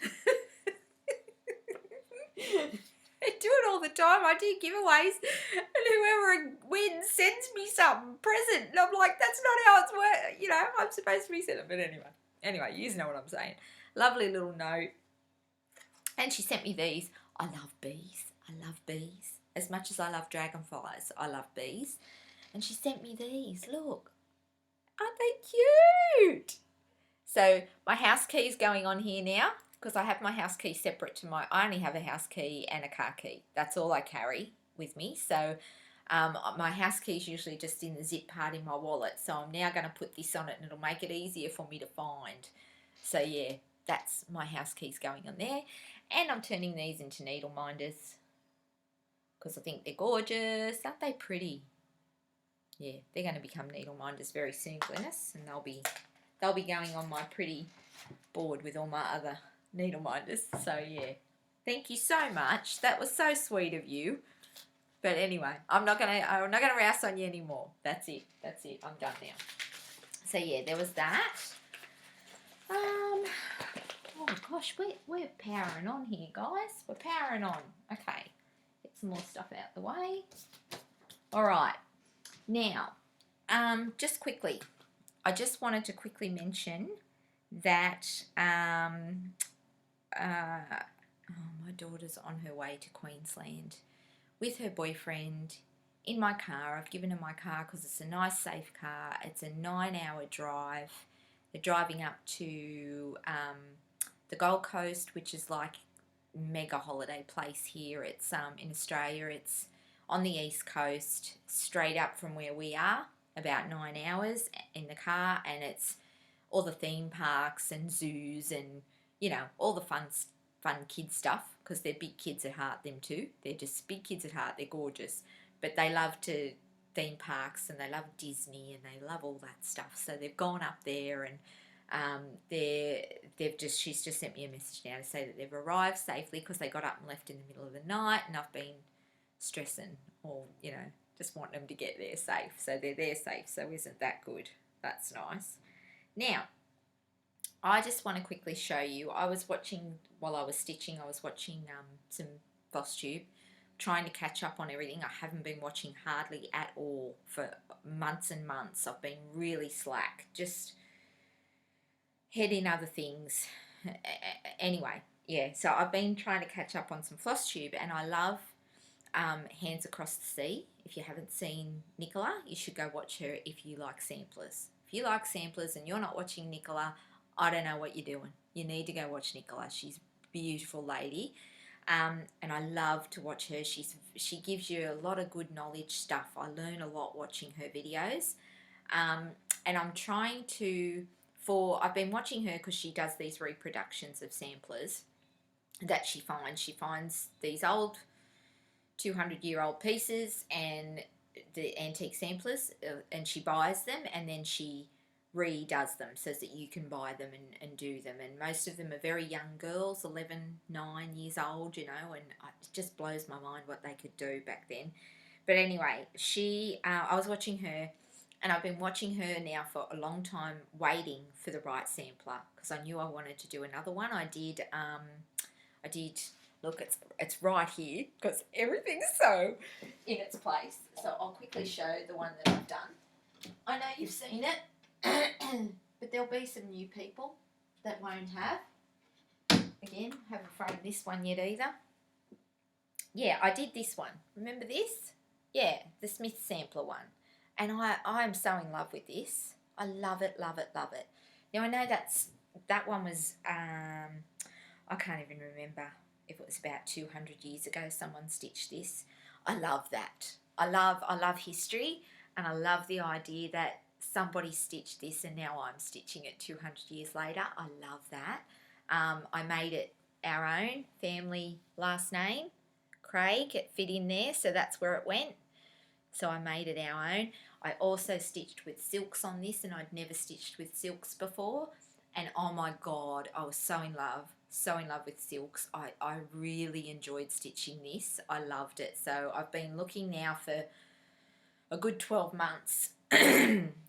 I do it all the time. I do giveaways, and whoever wins sends me some present. And I'm like, that's not how it's work. You know, I'm supposed to be sending it. But anyway, you know what I'm saying. Lovely little note. And she sent me these. I love bees. As much as I love dragonflies, I love bees. And she sent me these. Look. Aren't they cute? So my house key is going on here now, because I have my house key separate to I only have a house key and a car key. That's all I carry with me. So my house key is usually just in the zip part in my wallet. So I'm now going to put this on it, and it'll make it easier for me to find. So yeah, that's my house keys going on there. And I'm turning these into needle minders because I think they're gorgeous. Aren't they pretty? Yeah, they're going to become needle minders very soon, Glynis, and they'll be going on my pretty board with all my other needle minders. So yeah, thank you so much. That was so sweet of you. But anyway, I'm not gonna rouse on you anymore. That's it. I'm done now. So yeah, there was that. Oh gosh, we're powering on here, guys. We're powering on. Okay, get some more stuff out the way. All right. Now, just quickly, I just wanted to quickly mention that my daughter's on her way to Queensland with her boyfriend in my car. I've given her my car because it's a nice, safe car. It's a 9-hour drive. They're driving up to the Gold Coast, which is like mega holiday place here. It's in Australia. It's on the east coast, straight up from where we are, about 9 hours in the car, and it's all the theme parks and zoos and, you know, all the fun fun kid stuff, because they're big kids at heart, them too. They're just big kids at heart. They're gorgeous. But they love to theme parks, and they love Disney, and they love all that stuff. So they've gone up there, and she's just sent me a message now to say that they've arrived safely, because they got up and left in the middle of the night, and I've been stressing, or just want them to get there safe. So they're there safe. So isn't that good? That's nice. Now, I just want to quickly show you. I was watching, while I was stitching, I was watching some flosstube, trying to catch up on everything. I haven't been watching hardly at all for months and months. I've been really slack, just head in other things. Anyway, yeah, so I've been trying to catch up on some flosstube, and I love Hands Across the Sea. If you haven't seen Nicola, you should go watch her if you like samplers. If you like samplers and you're not watching Nicola, I don't know what you're doing. You need to go watch Nicola. She's a beautiful lady, and I love to watch her. She gives you a lot of good knowledge stuff. I learn a lot watching her videos, and I'm trying to, I've been watching her because she does these reproductions of samplers that she finds. She finds these old 200-year-old pieces and the antique samplers, and she buys them, and then she redoes them so that you can buy them and do them. And most of them are very young girls, 11, 9 years old, and it just blows my mind what they could do back then. But anyway, I was watching her, and I've been watching her now for a long time, waiting for the right sampler, because I knew I wanted to do another one. I did look, it's right here, because everything's so in its place. So I'll quickly show the one that I've done. I know you've seen it, but there'll be some new people that won't have. Again, haven't framed this one yet either. Yeah, I did this one. Remember this? Yeah, the Smith sampler one. And I am so in love with this. I love it, love it, love it. Now, I know that one was, I can't even remember if it was about 200 years ago someone stitched this. I love that. I love history, and I love the idea that somebody stitched this and now I'm stitching it 200 years later. I love that. I made it our own family last name, Craig. It fit in there, so that's where it went. So I made it our own. I also stitched with silks on this, and I'd never stitched with silks before. And oh my God, I was so in love with silks. I really enjoyed stitching this. I loved it. So I've been looking now for a good 12 months,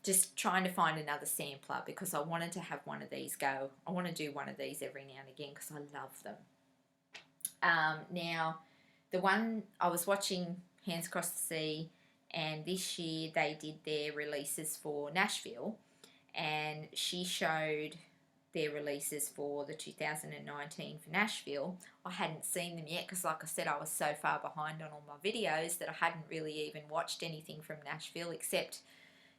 just trying to find another sampler, because I wanted to have one of these go. I want to do one of these every now and again because I love them. Now, the one I was watching, Hands Across the Sea, and this year they did their releases for Nashville, and she showed their releases for the 2019 for Nashville. I hadn't seen them yet because, like I said, I was so far behind on all my videos that I hadn't really even watched anything from Nashville, except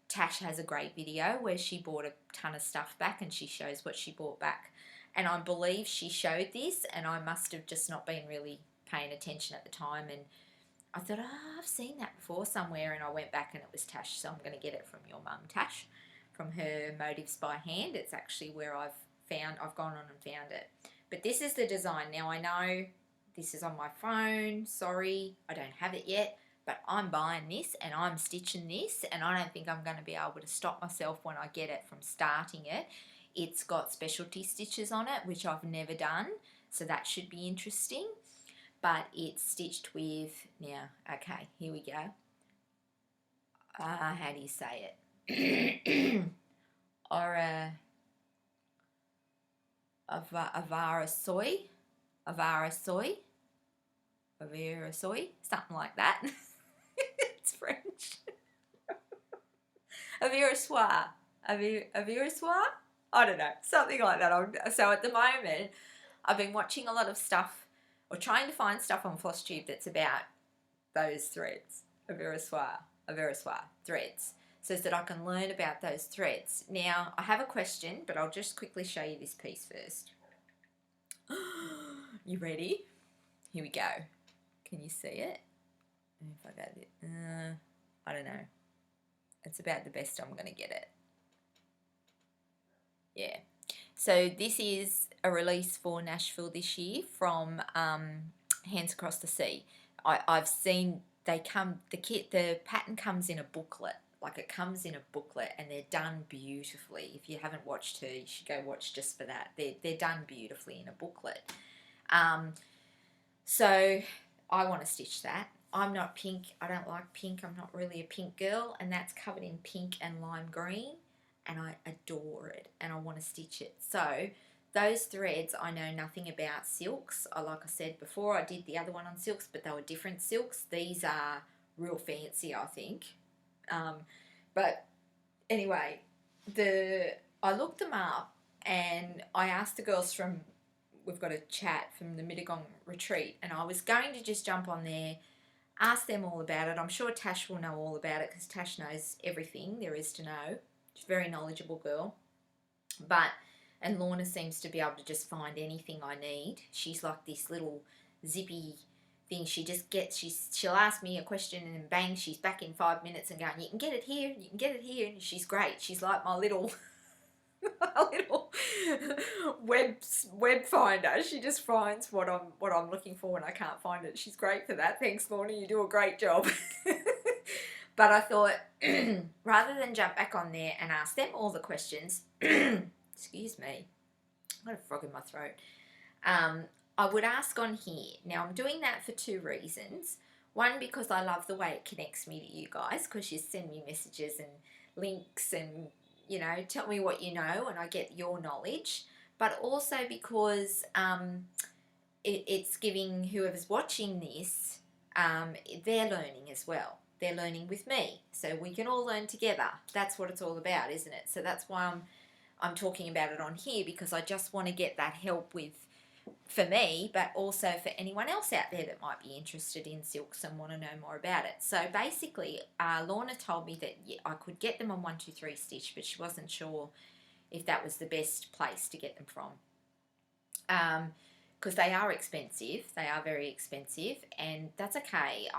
Tash has a great video where she bought a ton of stuff back and she shows what she bought back. And I believe she showed this, and I must have just not been really paying attention at the time, and I thought, I've seen that before somewhere, and I went back and it was Tash, so I'm going to get it from your mum, Tash, from her Motives by Hand. It's actually where I've gone on and found it. But this is the design. Now, I know this is on my phone. Sorry, I don't have it yet, but I'm buying this and I'm stitching this, and I don't think I'm going to be able to stop myself when I get it from starting it. It's got specialty stitches on it, which I've never done, so that should be interesting. But it's stitched with, now, okay, here we go. How do you say it? Avara soy, something like that. It's French. Avira soir? I don't know, something like that. So at the moment, I've been watching a lot of stuff, or trying to find stuff on flosstube that's about those threads, Avira soir threads, so that I can learn about those threads. Now, I have a question, but I'll just quickly show you this piece first. You ready? Here we go. Can you see it? If I got it, I don't know. It's about the best I'm going to get it. Yeah. So this is a release for Nashville this year from Hands Across the Sea. I've seen they come, the pattern comes in a booklet. Like it comes in a booklet and they're done beautifully. If you haven't watched her, you should go watch just for that. They're done beautifully in a booklet. So I want to stitch that. I'm not pink. I don't like pink. I'm not really a pink girl. And that's covered in pink and lime green. And I adore it. And I want to stitch it. So those threads, I know nothing about silks. Like I said before, I did the other one on silks, but they were different silks. These are real fancy, I think. But anyway, I looked them up and I asked the girls from, we've got a chat from the Mittagong retreat, and I was going to just jump on there, ask them all about it. I'm sure Tash will know all about it because Tash knows everything there is to know. She's a very knowledgeable girl. And Lorna seems to be able to just find anything I need. She's like this little zippy thing. She'll ask me a question and then bang, she's back in 5 minutes and going, you can get it here, you can get it here. And she's great. She's like my little web finder. She just finds what I'm looking for when I can't find it. She's great for that. Thanks, Lorna. You do a great job. But I thought, rather than jump back on there and ask them all the questions, excuse me, I've got a frog in my throat. I would ask on here. Now, I'm doing that for two reasons. One, because I love the way it connects me to you guys, because you send me messages and links and, you know, tell me what you know and I get your knowledge. But also because it's giving whoever's watching this, they're learning as well. They're learning with me. So we can all learn together. That's what it's all about, isn't it? So that's why I'm talking about it on here, because I just want to get that help for me, but also for anyone else out there that might be interested in silks and want to know more about it. So basically, Lorna told me that I could get them on 123 Stitch, but she wasn't sure if that was the best place to get them from. Because they are expensive. They are very expensive, and that's okay.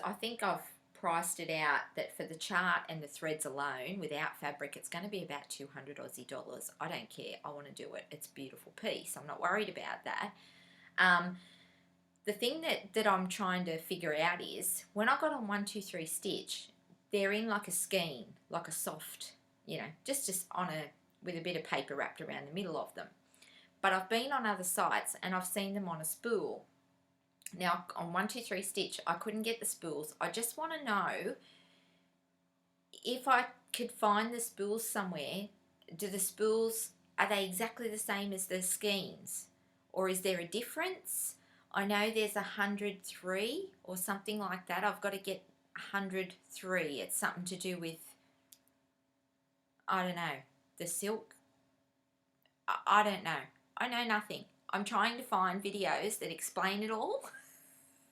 I think I've priced it out that for the chart and the threads alone, without fabric, it's going to be about 200 Aussie dollars. I don't care. I want to do it. It's a beautiful piece. I'm not worried about that. The thing that I'm trying to figure out is, when I got on 123 Stitch, they're in like a skein, like a soft, you know, just with a bit of paper wrapped around the middle of them. But I've been on other sites and I've seen them on a spool. Now, on 123 Stitch, I couldn't get the spools. I just want to know if I could find the spools somewhere. Are they exactly the same as the skeins? Or is there a difference? I know there's 103 or something like that. I've got to get 103. It's something to do with, I don't know, the silk. I don't know. I know nothing. I'm trying to find videos that explain it all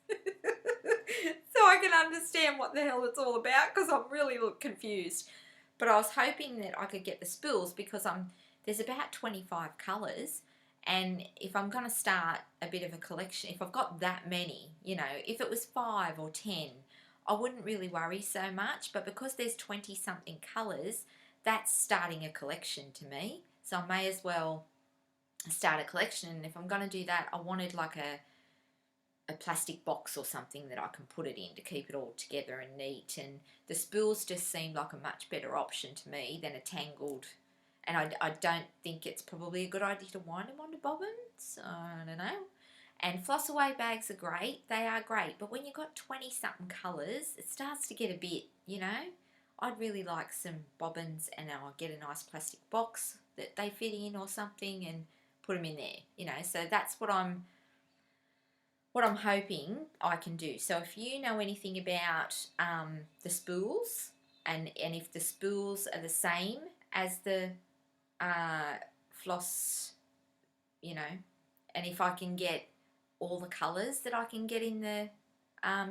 so I can understand what the hell it's all about, because I'm really confused. But I was hoping that I could get the spools, because there's about 25 colours, and if I'm going to start a bit of a collection, if I've got that many, you know, if it was 5 or 10, I wouldn't really worry so much. But because there's 20-something colours, that's starting a collection to me. So I may as well start a collection. And if I'm going to do that, I wanted like a plastic box or something that I can put it in to keep it all together and neat. And the spools just seemed like a much better option to me than a tangled. And I don't think it's probably a good idea to wind them onto bobbins. I don't know. And floss away bags are great. They are great. But when you've got 20-something colours, it starts to get a bit, you know. I'd really like some bobbins, and I'll get a nice plastic box that they fit in or something and put them in there, you know. So that's what I'm hoping I can do. So if you know anything about the spools, and if the spools are the same as the floss, you know, and if I can get all the colours that I can get in the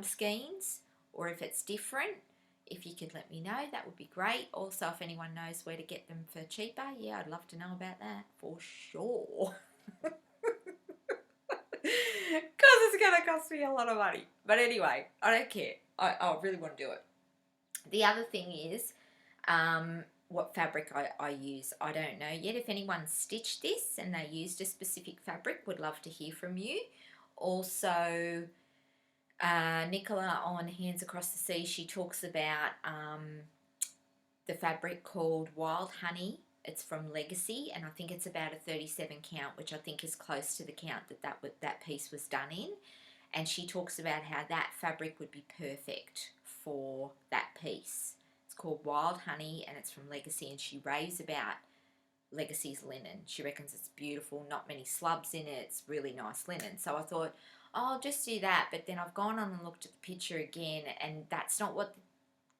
skeins, or if it's different, if you could let me know, that would be great. Also, if anyone knows where to get them for cheaper, yeah, I'd love to know about that for sure. Because it's going to cost me a lot of money. But anyway, I don't care. I really want to do it. The other thing is, what fabric I use, I don't know yet. If anyone's stitched this and they used a specific fabric, would love to hear from you. Also, Nicola on Hands Across the Sea, she talks about the fabric called Wild Honey. It's from Legacy, and I think it's about a 37 count, which I think is close to the count that piece was done in. And she talks about how that fabric would be perfect for that piece. It's called Wild Honey, and it's from Legacy, and she raves about Legacy's linen. She reckons it's beautiful, not many slubs in it, it's really nice linen. So I thought, oh, I'll just do that, but then I've gone on and looked at the picture again, and that's not what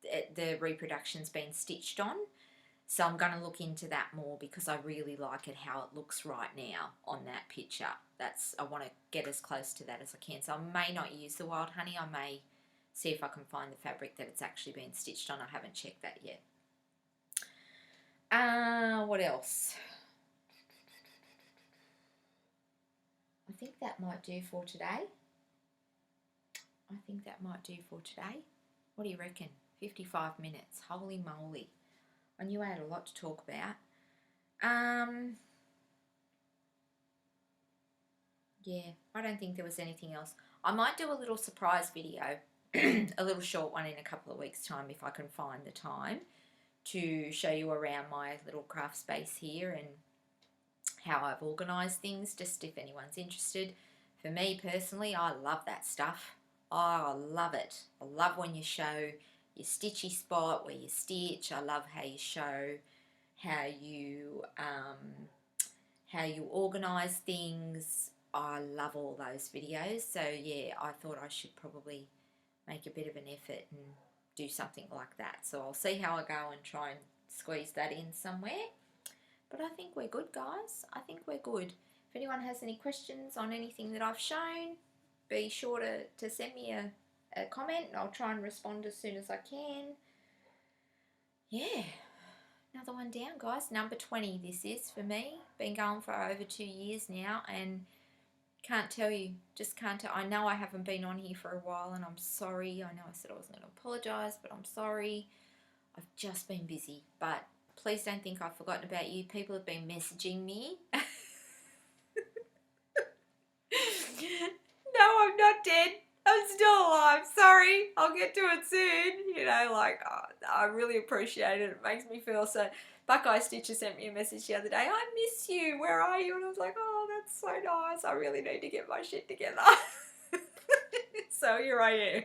the reproduction's been stitched on. So I'm going to look into that more because I really like it how it looks right now on that picture. I want to get as close to that as I can. So I may not use the Wild Honey. I may see if I can find the fabric that it's actually been stitched on. I haven't checked that yet. What else? I think that might do for today. What do you reckon? 55 minutes. Holy moly. I knew I had a lot to talk about. Yeah, I don't think there was anything else. I might do a little surprise video, a little short one in a couple of weeks' time if I can find the time to show you around my little craft space here and how I've organised things, just if anyone's interested. For me personally, I love that stuff. Oh, I love it. I love when you show your stitchy spot where you stitch. I love how you show how you organise things. I love all those videos. So yeah, I thought I should probably make a bit of an effort and do something like that. So I'll see how I go and try and squeeze that in somewhere. But I think we're good, guys. I think we're good. If anyone has any questions on anything that I've shown, be sure to send me a comment and I'll try and respond as soon as I can. Yeah, another one down, guys. Number 20 this is for me. Been going for over 2 years now and can't tell you, just can't tell. I know I haven't been on here for a while and I'm sorry. I know I said I wasn't going to apologise, but I'm sorry. I've just been busy, but please don't think I've forgotten about you. People have been messaging me. No, I'm not dead. I'm still alive. Sorry. I'll get to it soon. You know, like, I really appreciate it. It makes me feel so... Buckeye Stitcher sent me a message the other day. I miss you. Where are you? And I was like, oh, that's so nice. I really need to get my shit together. So here I am.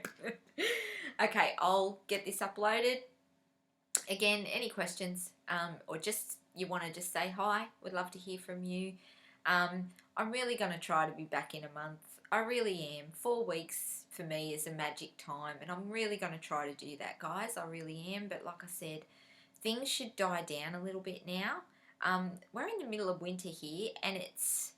Okay, I'll get this uploaded. Again, any questions or just you want to just say hi, would love to hear from you. I'm really going to try to be back in a month. I really am. 4 weeks for me is a magic time and I'm really going to try to do that, guys. I really am. But like I said, things should die down a little bit now. We're in the middle of winter here and it's,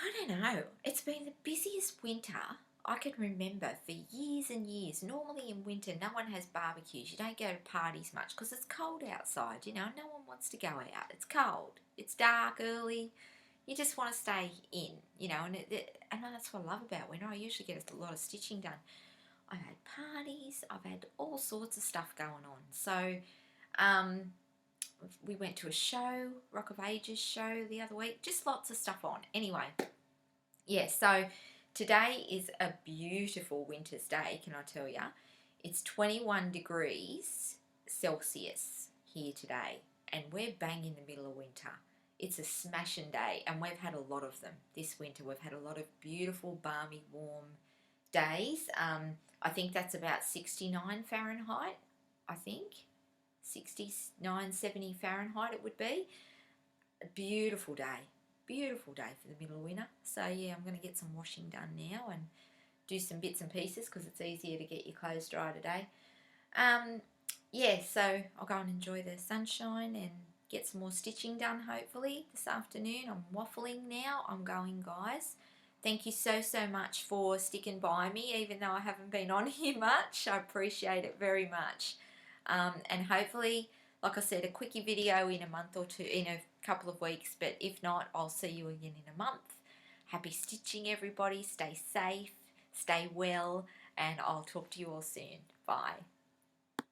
I don't know, it's been the busiest winter I can remember for years and years. Normally in winter, no one has barbecues. You don't go to parties much because it's cold outside. You know, no one wants to go out. It's cold. It's dark early. You just want to stay in, you know, and that's what I love about winter. I usually get a lot of stitching done. I've had parties. I've had all sorts of stuff going on. So we went to a show, Rock of Ages show the other week. Just lots of stuff on. Anyway, yeah, so... Today is a beautiful winter's day, can I tell you? It's 21 degrees Celsius here today, and we're bang in the middle of winter. It's a smashing day, and we've had a lot of them this winter. We've had a lot of beautiful, balmy, warm days. I think that's about 69 Fahrenheit, I think. 69, 70 Fahrenheit it would be. A beautiful day. Beautiful day for the middle of winter. So yeah, I'm going to get some washing done now and do some bits and pieces because it's easier to get your clothes dry today. Yeah, so I'll go and enjoy the sunshine and get some more stitching done hopefully this afternoon. I'm waffling now. I'm going, guys. Thank you so much for sticking by me even though I haven't been on here much. I appreciate it very much. And hopefully, like I said, a quickie video in a month or two, in a couple of weeks, but if not, I'll see you again in a month. Happy stitching, everybody. Stay safe, stay well, and I'll talk to you all soon. Bye.